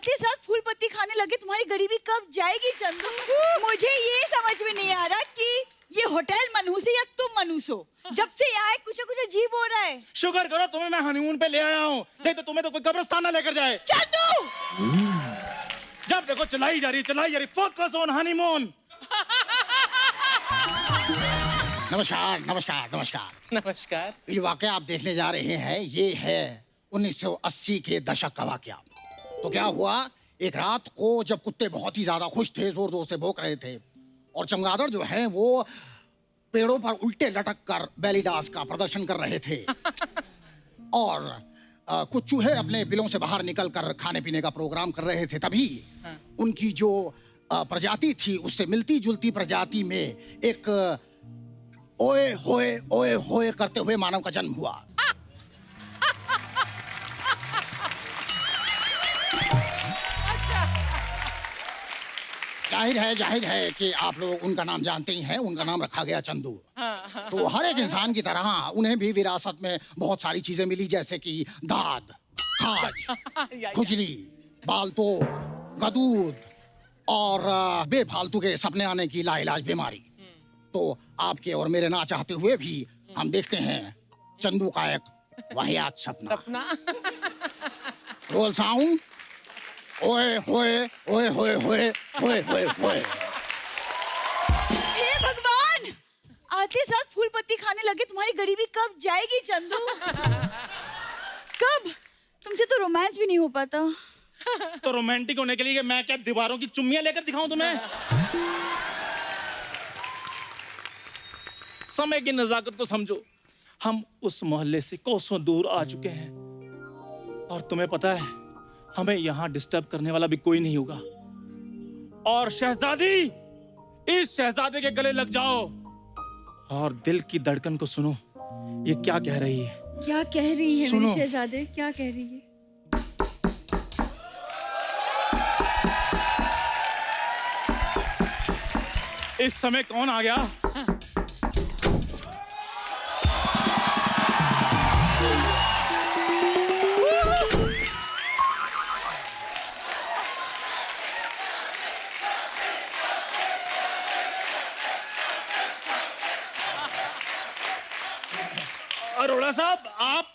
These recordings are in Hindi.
आते साथ फूल पत्ती खाने लगे, तुम्हारी गरीबी कब जाएगी चंदू? मुझे ये समझ में नहीं आ रहा कि ये होटल मनहूस है या तुम मनहूस हो। जब से यहाँ आए कुछ अजीब हो रहा है। शुक्र करो तुम्हें मैं हनीमून पे ले आया हूँ, नहीं तो तुम्हें तो कोई कब्रिस्तान ना लेकर जाए। चंदू जब देखो चलाई जा रही, फोकस ऑन हनीमून। नमस्कार नमस्कार नमस्कार नमस्कार। ये वाकया आप देखने जा रहे हैं, ये है 1980 के दशक का वाकया। तो क्या हुआ, एक रात को जब कुत्ते बहुत ही ज्यादा खुश थे, जोर जोर से भौंक रहे थे, और चमगादड़ जो है वो पेड़ों पर उल्टे लटक कर बेली डांस का प्रदर्शन कर रहे थे और कुछ चूहे अपने बिलों से बाहर निकल कर खाने पीने का प्रोग्राम कर रहे थे। तभी उनकी जो प्रजाति थी उससे मिलती जुलती प्रजाति में एक ओए होए करते हुए मानव का जन्म हुआ। जाहिर है कि आप लोग उनका नाम जानते ही हैं। उनका नाम रखा गया चंदू। तो हर एक इंसान की तरह उन्हें भी विरासत में बहुत सारी चीजें मिली, जैसे कि दाद, खाज, खुजली, बालतो, गदूद और बेफालतू के सपने आने की लाइलाज बीमारी। तो आपके और मेरे ना चाहते हुए भी हम देखते हैं चंदू का एक वाहियात सपना। Role sound. ओए होए ओए होए होए होए होए होए। हे भगवान, आते साथ फूल पत्ती खाने लगे, तुम्हारी गरीबी कब जाएगी चंदू? कब? तुमसे तो रोमांस भी नहीं हो पाता। तो रोमांटिक होने के लिए मैं क्या दीवारों की चुम्मियां लेकर दिखाऊं तुम्हें? समय की नजाकत को समझो। हम उस मोहल्ले से कोसों दूर आ चुके हैं और तुम्हें पता है हमें यहाँ डिस्टर्ब करने वाला भी कोई नहीं होगा। और शहजादी, इस शहजादे के गले लग जाओ और दिल की धड़कन को सुनो, ये क्या कह रही है। क्या कह रही है सुनो। मेरी शहजादे, क्या कह रही है? इस समय कौन आ गया? अरोड़ा साहब, आप?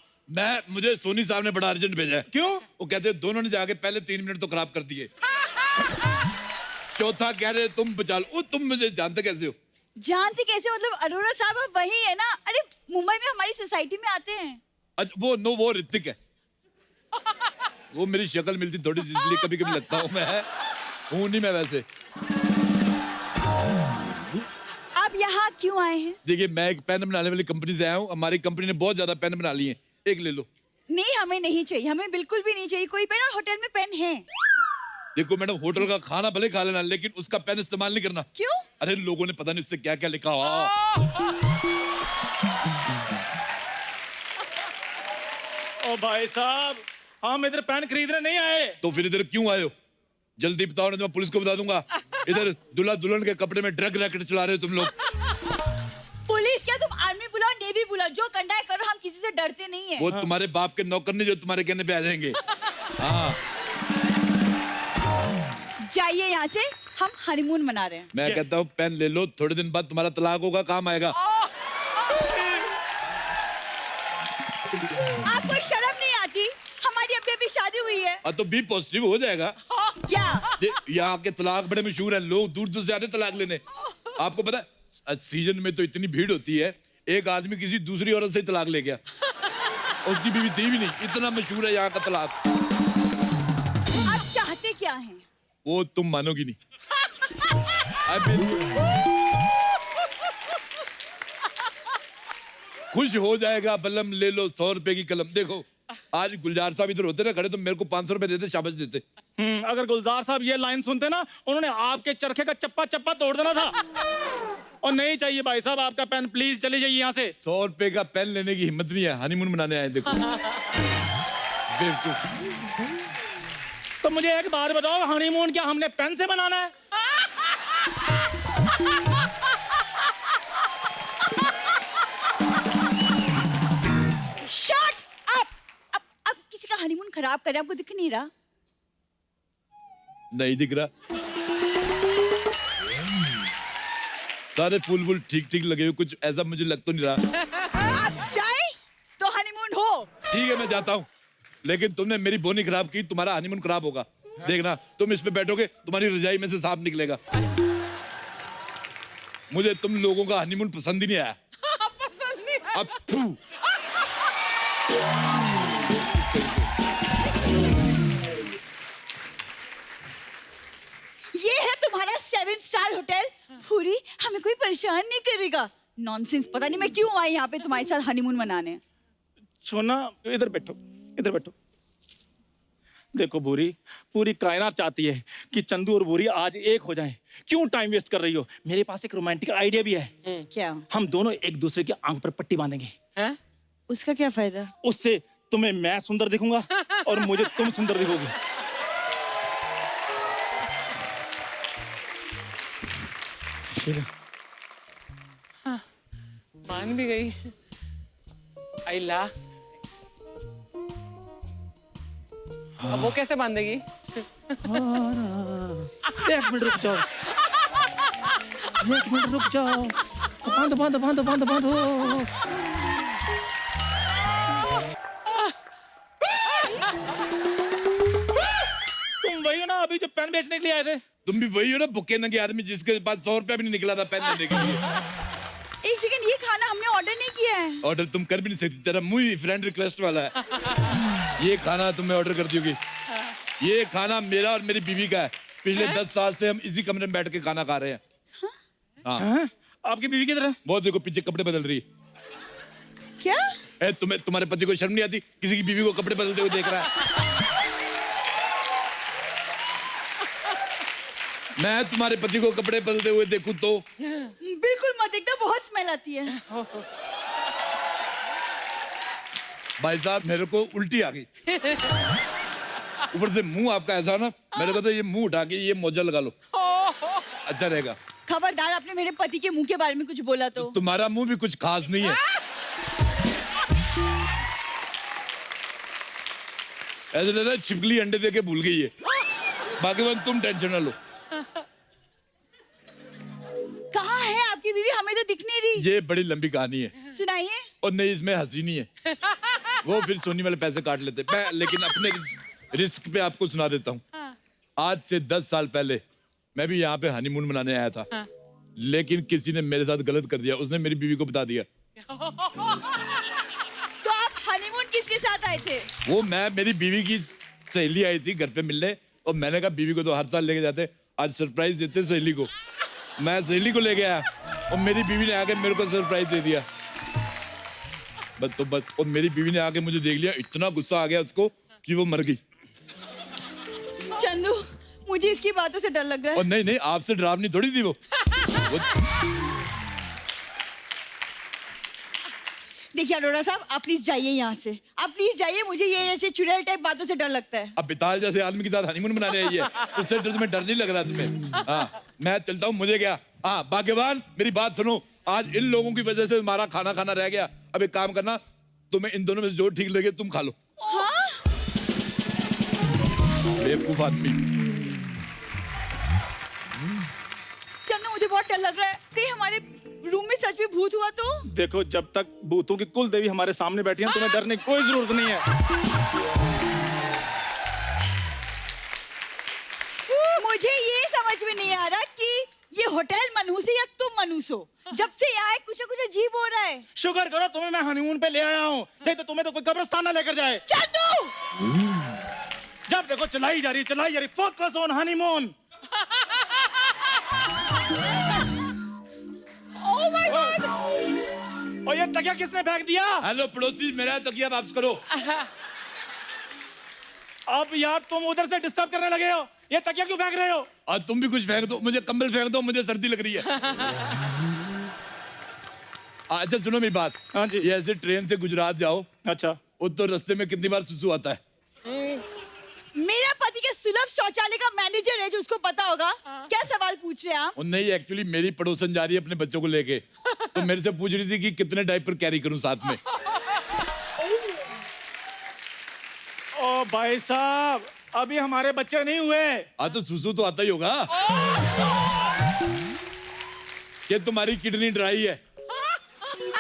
मुझे सोनी साहब ने बड़ा अर्जेंट भेजा है। क्यों? वो कहते हैं दोनों ने जाके पहले 3 मिनट तो खराब कर दिए। चौथा कह रहे तुम बचा लो। तुम मुझे जानते कैसे हो? जानते कैसे मतलब? अरोड़ा साहब अब वही है ना? अरे मुंबई में हमारी सोसाइटी में आते हैं। अच्छा, वो ऋतिक है। वो मेरी शक्ल मिलती थोड़ी सी, इसलिए कभी कभी लगता हूँ मैं हूँ नहीं मैं वैसे। आप यहाँ क्यों आए हैं? देखिए, मैं एक पेन बनाने वाली कंपनी से आया हूँ। हमारी कंपनी ने बहुत ज्यादा पेन बना लिए, एक ले लो। नहीं, हमें नहीं चाहिए, हमें बिल्कुल भी नहीं चाहिए कोई पेन। और होटल में पेन है। देखो मैडम, होटल का खाना भले खा लेना, लेकिन उसका पेन इस्तेमाल नहीं करना। क्यों? अरे लोगों ने पता नहीं इससे क्या क्या लिखा हुआ। ओ भाई साहब, हम इधर पेन खरीदने नहीं आए। तो फिर इधर क्यों आए हो? जल्दी बताओ, नहीं तो मैं पुलिस को बता दूंगा। इधर दूल्हा दुल्हन के कपड़े में ड्रग रैकेट चला रहे हो तुम लोग। पुलिस क्या? तुम आर्मी बुलाओ, नेवी बुलाओ, जो करना है करो, हम किसी से डरते नहीं है। वो तुम्हारे बाप के नौकर नहीं जो तुम्हारे कहने पे आ जाएंगे। हाँ, जाइए यहाँ से, हम हनीमून मना रहे हैं। मैं कहता हूँ पेन ले लो, थोड़े दिन बाद तुम्हारा तलाक होगा, काम आएगा। आपको शर्म नहीं आती? हमारी अभी अभी शादी हुई है। तो बी पॉजिटिव हो जाएगा। क्या? यहाँ के तलाक बड़े मशहूर हैं, लोग दूर दूर से आते तलाक लेने। आपको पता है सीजन में तो इतनी भीड़ होती है, एक आदमी किसी दूसरी औरत से ही तलाक ले गया, उसकी बीवी थी भी नहीं। इतना मशहूर है यहाँ का तलाक। आप चाहते क्या हैं? वो तुम मानोगी नहीं। खुश हो जाएगा बलम, ले लो 100 रुपए की कलम। देखो आज गुलजार साहब इधर होते ना खड़े, तो मेरे को 500 रुपए देते, शाबाश देते। अगर गुलजार साहब ये लाइन सुनते ना, उन्होंने आपके चरखे का चप्पा चप्पा तोड़ देना था। और नहीं चाहिए भाई साहब आपका पेन, प्लीज चले जाइए यहाँ से। 100 रुपए का पेन लेने की हिम्मत नहीं है, हनीमून मनाने आए। देखो बेवकूफ। तो मुझे एक बात बताओ, हनीमून क्या हमने पेन से बनाना है? Shut up! अब किसी का हनीमून खराब कर रहे, आपको दिख नहीं रहा? नहीं दिख रहा। सारे फूल वूल ठीक ठीक लगे हुए, कुछ ऐसा मुझे लग तो नहीं रहा। आप जाए तो हनीमून हो। ठीक है मैं जाता हूँ, लेकिन तुमने मेरी बोनी खराब की, तुम्हारा हनीमून खराब होगा। देखना तुम इस पे बैठोगे, तुम्हारी रजाई में से सांप निकलेगा। मुझे तुम लोगों का हनीमून पसंद ही नहीं आया। पसंद नहीं है। अब फू। ये है तुम्हारा 7 स्टार होटल। पूरी हमें कोई परेशान नहीं करेगा। नॉनसेंस, पता नहीं मैं क्यों आई यहाँ पे तुम्हारे साथ हनीमून मनाने। सोना इधर बैठो, इधर बैठो। देखो भूरी, पूरी कायनात चाहती है कि चंदू और भूरी आज एक हो जाएं। क्यों टाइम वेस्ट कर रही हो? मेरे पास एक रोमांटिक आइडिया भी है। क्या? हम दोनों एक दूसरे की आंख पर पट्टी बांधेंगे। हैं? उसका क्या फायदा? उससे तुम्हें मैं सुंदर दिखूंगा और मुझे तुम सुंदर दिखोगी। मान भी गई। आइला, अब वो कैसे बांधेगी? एक मिनट रुक जाओ, एक मिनट रुक जाओ। बांधो बांधो बांधो बांधो बांधो। तुम वही हो ना अभी जो पेन बेचने के लिए आए थे? तुम भी वही हो ना भुक्के नंगे आदमी जिसके पास 100 रुपया भी नहीं निकला था पेन लेने के लिए। एक सेकंड, ये खाना हमने ऑर्डर नहीं किया है। ऑर्डर तुम कर भी नहीं सकती, तेरा मुंह ही फ्रेंड रिक्वेस्ट वाला है। ये खाना तुम्हें ऑर्डर कर दोगी? ये खाना मेरा और मेरी बीवी का है। पिछले 10 साल से हम इसी कमरे में बैठ के खाना खा रहे हैं। हाँ। आपकी बीवी किधर है? बहुत देखो पीछे कपड़े बदल रही है। क्या? तुम्हारे पति को शर्म नहीं आती? किसी की बीवी को कपड़े बदलते हुए देख रहा है। मैं तुम्हारे पति को कपड़े बदलते हुए देखूं तो? बिल्कुल मत देखना, बहुत स्मेल आती है। भाई साहब मेरे को उल्टी आ गई। ऊपर से मुंह आपका ऐसा ना, मेरे को तो ये मुंह उठा के ये मोजा लगा लो, अच्छा रहेगा। खबरदार, आपने मेरे पति के मुंह के बारे में कुछ बोला तो। तुम्हारा मुंह भी कुछ खास नहीं है। ऐसे लग रहा है छिपकली अंडे दे के भूल गई है। बाकी बात तुम टेंशन ना लो। कहाँ है आपकी बीवी? हमें तो दिख नहीं रही। ये बड़ी लंबी कहानी है। सुनाइए। और नहीं इसमें हंसी नहीं है, वो फिर सोनी वाले पैसे काट लेते। मैं लेकिन अपने रिस्क पे आपको सुना देता हूँ। आज से 10 साल पहले मैं भी यहाँ पे हनीमून मनाने आया था, लेकिन किसी ने मेरे साथ गलत कर दिया। उसने मेरी बीवी को बता दिया। तो आप हनीमून किसके साथ आए थे? वो मैं, मेरी बीवी की सहेली आई थी घर पे मिलने, और मैंने कहा बीवी को तो हर साल लेके जाते, आज सरप्राइज देते सहेली को। मैं सहेली को ले गया और मेरी बीवी ने आके मेरे को सरप्राइज दे दिया। बस और मेरी बीवी ने आके मुझे देख लिया, इतना गुस्सा आ गया उसको कि वो मर गई। चंदू, मुझे इसकी बातों से डर लग रहा और है। नहीं आपसे डरावनी थोड़ी थी वो। देखिए अरोड़ा साहब, आप प्लीज जाइए यहाँ से। आप प्लीज जाइए, मुझे ये ऐसे चुड़ैल टाइप बातों से डर लगता है। अब बिताल जैसे आदमी के साथ हनीमून मनाने आई है, उससे तुम्हें डर नहीं लग रहा तुम्हें? हाँ मैं चलता हूँ, मुझे क्या। हाँ भाग्यवान, मेरी बात सुनो, आज इन लोगों की वजह से हमारा खाना खाना रह गया। अब एक काम करना, तुम्हें इन दोनों में से जो ठीक लगे तुम खा लो। हाँ? बेवकूफ आदमी। चंदू, मुझे बहुत डर लग रहा है। कहीं हमारे रूम में सच में भूत हुआ तो? देखो जब तक भूतों की कुल देवी हमारे सामने बैठी हैं, तुम्हें डरने की कोई जरूरत नहीं है। मुझे ये समझ में नहीं आ रहा कि ये होटल मनहूस है या तुम मनहूस हो। जब से यहाँ कुछ ना कुछ अजीब हो रहा है। शुक्र करो तुम्हें मैं हनीमून पे ले आया हूँ, नहीं तो तुम्हें तो कोई कब्रिस्तान ना लेकर जाए। चंदू! जब देखो चलाई जा रही। Focus on honeymoon. Oh my God! और ये तकिया किसने फेंक दिया? हेलो पड़ोसी, मेरा तकिया वापस करो। अब यार तुम उधर से डिस्टर्ब करने लगे हो। ये तकिया क्यों फेंक रहे हो? और तुम भी कुछ फेंक दो, मुझे कंबल फेंक दो, मुझे सर्दी लग रही है। अच्छा सुनो मेरी बात। हाँ जी। ये ऐसे ट्रेन से गुजरात जाओ, अच्छा। वो तो रास्ते में कितनी बार सुसु आता है। मेरा पति के सुलभ शौचालय का मैनेजर है, जो उसको पता होगा। क्या सवाल पूछ रहे हैं आप? और नहीं एक्चुअली मेरी पड़ोसन जा रही है अपने बच्चों को लेके, तो मेरे से पूछ रही थी कि कितने डायपर कैरी करूं साथ में। ओ ओ भाई साहब, अभी हमारे बच्चे नहीं हुए। तो सुसु तो आता ही होगा। कि तुम्हारी किडनी ड्राई है।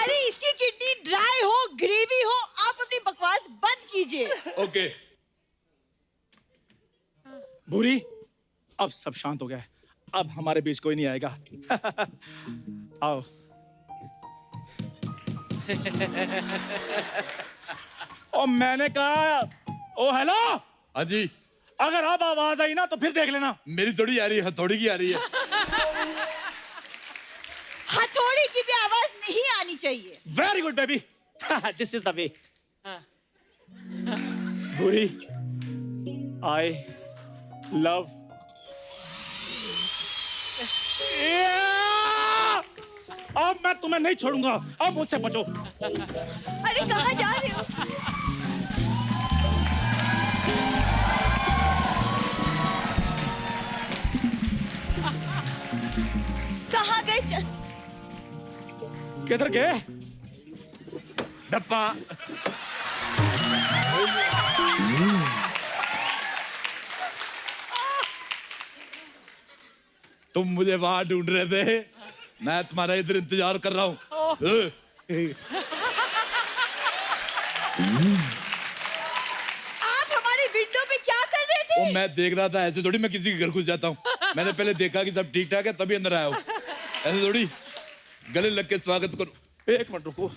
अरे इसकी किडनी ड्राई हो, ग्रेवी हो, आप अपनी बकवास बंद कीजिए। ओके। भूरी, अब सब शांत हो गया है। अब हमारे बीच कोई नहीं आएगा। आओ। ओ मैंने कहा, ओ हेलो। हाँ जी। अगर अब आवाज आई ना तो फिर देख लेना। मेरी थोड़ी आ रही है, हथौड़ी की आ रही है। हथौड़ी की भी आवाज नहीं आनी चाहिए। Very good baby, this is the way. भूरी, आई लव। अब मैं तुम्हें नहीं छोड़ूंगा, अब मुझसे बचो। अरे कहाँ जा रहे हो? कहाँ गए? किधर गए? डप्पा। तुम मुझे वहां ढूंढ रहे थे, मैं तुम्हारा इधर इंतजार कर रहा हूँ। आप हमारी विंडो पे क्या कर रहे थे? मैं देख रहा था, ऐसे थोड़ी मैं किसी के घर घुस जाता हूँ। मैंने पहले देखा कि सब ठीक ठाक है तभी अंदर आया हूँ। ऐसे थोड़ी गले लग के स्वागत करो। एक मिनट रुको।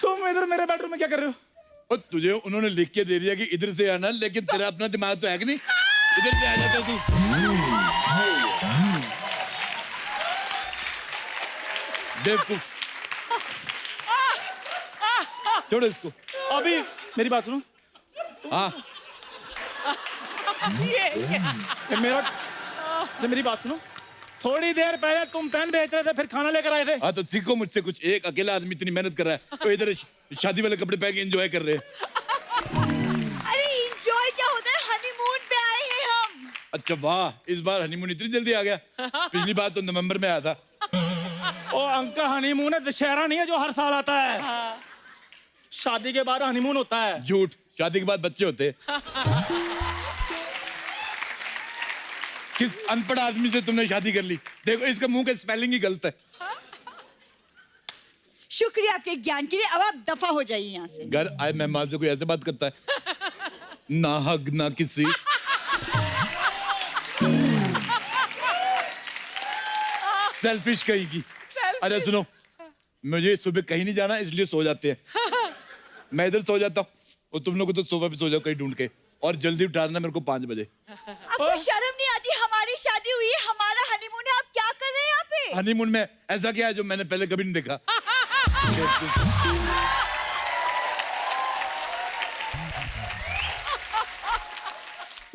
तुम इधर मेरे बेडरूम में क्या कर रहे हो? और तुझे उन्होंने लिख के दे दिया कि इधर से आना, लेकिन तेरा अपना दिमाग तो है कि नहीं? इधर से आ जाता तू। बेवकूफ। छोड़ो इसको। अभी मेरी बात सुनो। हाँ। मेरी बात सुनो। थोड़ी देर पहले तुम पेन बेच रहे थे, फिर खाना लेकर आए थे। हाँ तो सीखो मुझसे कुछ। एक अकेला आदमी इतनी मेहनत कर रहा है, तो इधर शादी वाले कपड़े पहन के एंजॉय कर रहे हैं। अरे एंजॉय क्या होता है? हनीमून पे आए हैं हम। अच्छा वाह, इस बार हनीमून इतनी जल्दी आ गया। पिछली बार तो नवंबर में आया था। ओ अंकल, हनीमून है, दशहरा नहीं है जो हर साल आता है। शादी के बाद हनीमून होता है। झूठ, शादी के बाद बच्चे होते हैं। किस अनपढ़ आदमी से तुमने शादी कर ली? देखो इसका मुंह का स्पेलिंग ही गलत है। शुक्रिया आपके ज्ञान के लिए। अब आप दफा हो जाइए यहाँ से। घर आए मेहमान से कोई ऐसे बात करता है? ना हक ना किसी। सेल्फिश कहीं की। अरे सुनो, मुझे सुबह कहीं नहीं जाना, इसलिए सो जाते हैं। मैं इधर सो जाता हूँ और तुम लोग तो सोफा पे सो जाओ कहीं ढूंढ के, और जल्दी उठाना मेरे को 5 बजे। आपको शर्म नहीं आती? हमारी शादी हुई है, हमारा हनीमून है, आप क्या कर रहे हैं यहाँ पे? हनीमून में ऐसा क्या है जो मैंने पहले कभी नहीं देखा?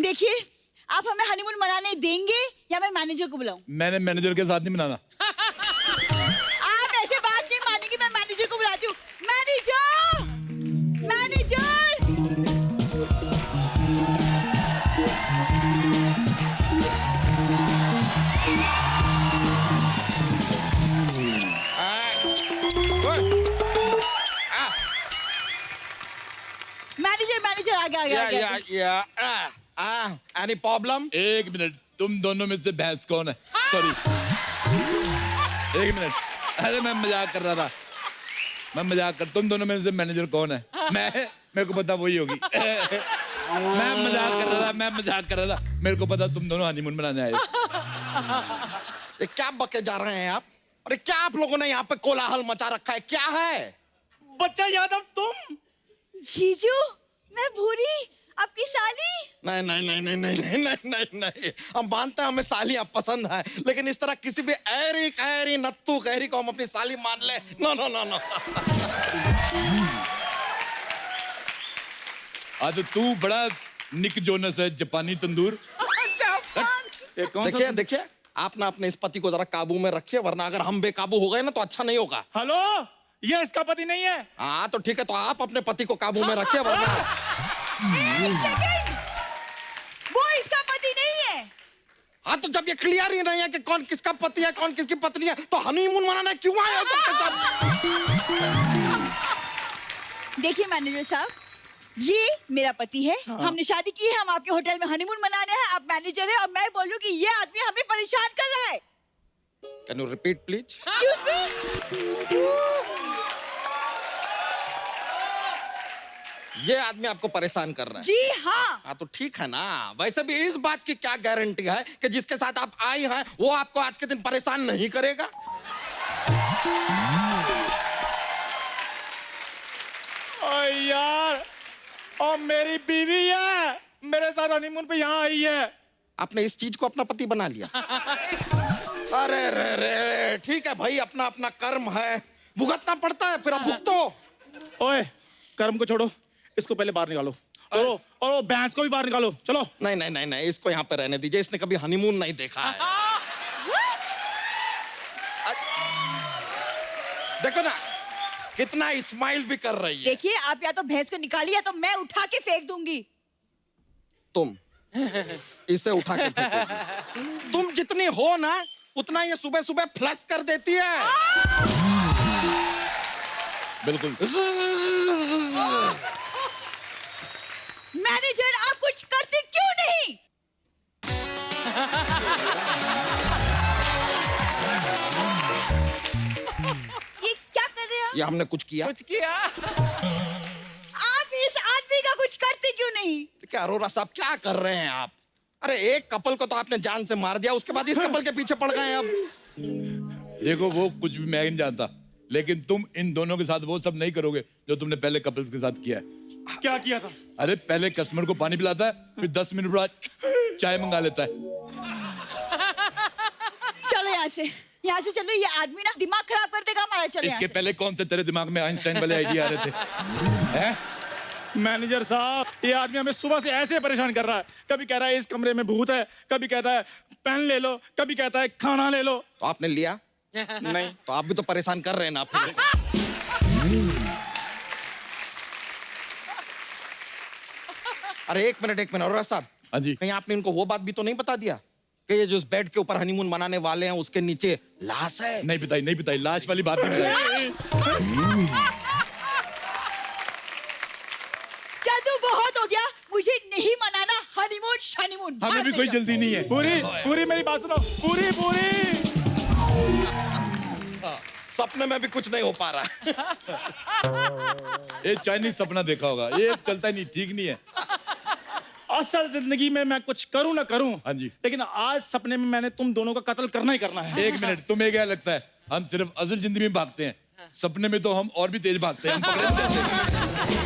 देखिए, आप हमें हनीमून मनाने देंगे या मैं मैनेजर को बुलाऊं? मैंने मैनेजर के साथ नहीं मनाना। आप ऐसे बात नहीं मानेंगे, मैं मैनेजर को बुलाती हूँ। मैनेजर! मैनेजर! मैनेजर आ गया। Any problem? एक मिनट, तुम दोनों में से भैंस कौन है? सॉरी, एक मिनट। अरे मैं मजाक कर रहा था, मैं मजाक कर। तुम दोनों में से मैनेजर कौन है? मेरे को पता वही होगी। मैं मजाक कर रहा था। मेरे को पता तुम दोनों हनीमून मनाने आए हो। ये क्या बके जा रहे हैं आप? अरे क्या आप लोगों ने यहाँ पे कोलाहल मचा रखा है? क्या है? बच्चा यादव तुम? जीजू, मैं भूरी, आपकी साली। नहीं नहीं नहीं नहीं नहीं नहीं नहीं नहीं नहीं, हम मानते हैं हमें सालियां पसंद है, लेकिन इस तरह किसी भी ऐरी कैरी नत्थू कैरी को हम अपनी साली मान ले, नो नो नो नो। आज तू बड़ा निक जोनस है, जापानी तंदूर। देखिए देखिए, आप ना अपने इस पति को जरा काबू में रखिए, वरना अगर हम बेकाबू हो गए ना तो अच्छा नहीं होगा। हेलो, ये इसका पति नहीं है। हाँ तो ठीक है, तो आप अपने पति को काबू में रखिए, वरना एक सेकंड, वो इसका पति नहीं है। हाँ तो जब ये क्लियर ही नहीं है कि कौन किसका पति है कौन किसकी पत्नी है तो हनीमून मनाने क्यों आए हो सबके सब? देखिए मैनेजर साहब, ये मेरा पति है। हमने शादी की है, हम आपके होटल में हनीमून मनाने हैं। आप मैनेजर है और मैं बोल रही हूँ कि ये आदमी हमें परेशान कर रहा है। Can you repeat please? Excuse me? ये आदमी आपको परेशान कर रहा है? जी हाँ। हाँ तो ठीक है ना। वैसे भी इस बात की क्या गारंटी है कि जिसके साथ आप आई हैं वो आपको आज के दिन परेशान नहीं करेगा? ओ यार, और मेरी बीवी है मेरे साथ हनीमून पे यहाँ आई है। आपने इस चीज को अपना पति बना लिया? अरे रे रे, ठीक है भाई, अपना अपना कर्म है, भुगतना पड़ता है, फिर अब भुगतो। ओए, कर्म को छोड़ो, इसको पहले बाहर निकालो। और वो भैंस को भी बाहर निकालो, चलो। नहीं नहीं नहीं नहीं, इसको यहाँ पे रहने दीजिए, इसने कभी हनीमून नहीं देखा है। देखो ना कितना स्माइल भी कर रही है। देखिए, आप या तो भैंस को निकालिए या तो मैं उठा के फेंक दूंगी। तुम इसे उठा के फेंकोगी। तुम जितनी हो ना उतना ये सुबह सुबह फ्लश कर देती है। बिल्कुल। मैनेजर, आप कुछ करते क्यों नहीं? ये क्या कर रहे हैं ये हमने कुछ किया? कुछ किया? आप इस आदमी का कुछ करते क्यों नहीं? क्या अरोरा साहब क्या कर रहे हैं आप? अरे एक कपल को तो आपने जान से मार दिया, उसके बाद इस कपल के पीछे पड़ गए अब। देखो वो कुछ भी मैं नहीं जानता, लेकिन तुम इन दोनों के साथ वो सब नहीं करोगे जो तुमने पहले कपल्स के साथ किया है। क्या किया था? अरे पहले कस्टमर को पानी पिलाता है, फिर 10 मिनट बाद चाय मंगा लेता है। चलो यहाँ से चलो। ये आदमी ना दिमाग खराब कर देगा हमारा। चलो यहाँ इसके से। पहले कौन से तेरे दिमाग में आइंस्टाइन वाले आइडिया आ रहे थे? हैं? मैनेजर साहब, ये आदमी हमें सुबह से ऐसे परेशान कर रहा है। कभी कह रहा है इस कमरे में भूत है, कभी कहता है पेन ले लो, कभी कहता है खाना ले लो। तो आपने लिया? नहीं। तो आप भी तो परेशान कर रहे हैं ना फिर से। अरे एक मिनट अरोरा साहब, हाँ जी। कहीं आपने इनको वो बात भी तो नहीं बता दिया कि ये जो इस बेड के ऊपर हनीमून मनाने वाले हैं उसके नीचे लाश है? नहीं बताई, लाश वाली बात नहीं बताई। जादू बहुत हो गया, मुझे नहीं मनाना हनीमून शनीमून। हमें भी कोई जल्दी नहीं है। पूरी मेरी बात सुनो, पूरी। सपने में भी कुछ नहीं हो पा रहा। ये चाइनीज सपना देखा होगा, ये चलता ही नहीं, ठीक नहीं है। असल जिंदगी में मैं कुछ करूं ना करूं, हाँ जी। लेकिन आज सपने में मैंने तुम दोनों का कत्ल करना ही करना है। एक मिनट, तुम्हें क्या लगता है हम सिर्फ असल जिंदगी में भागते हैं? सपने में तो हम और भी तेज भागते हैं, हम पकड़े नहीं जाते।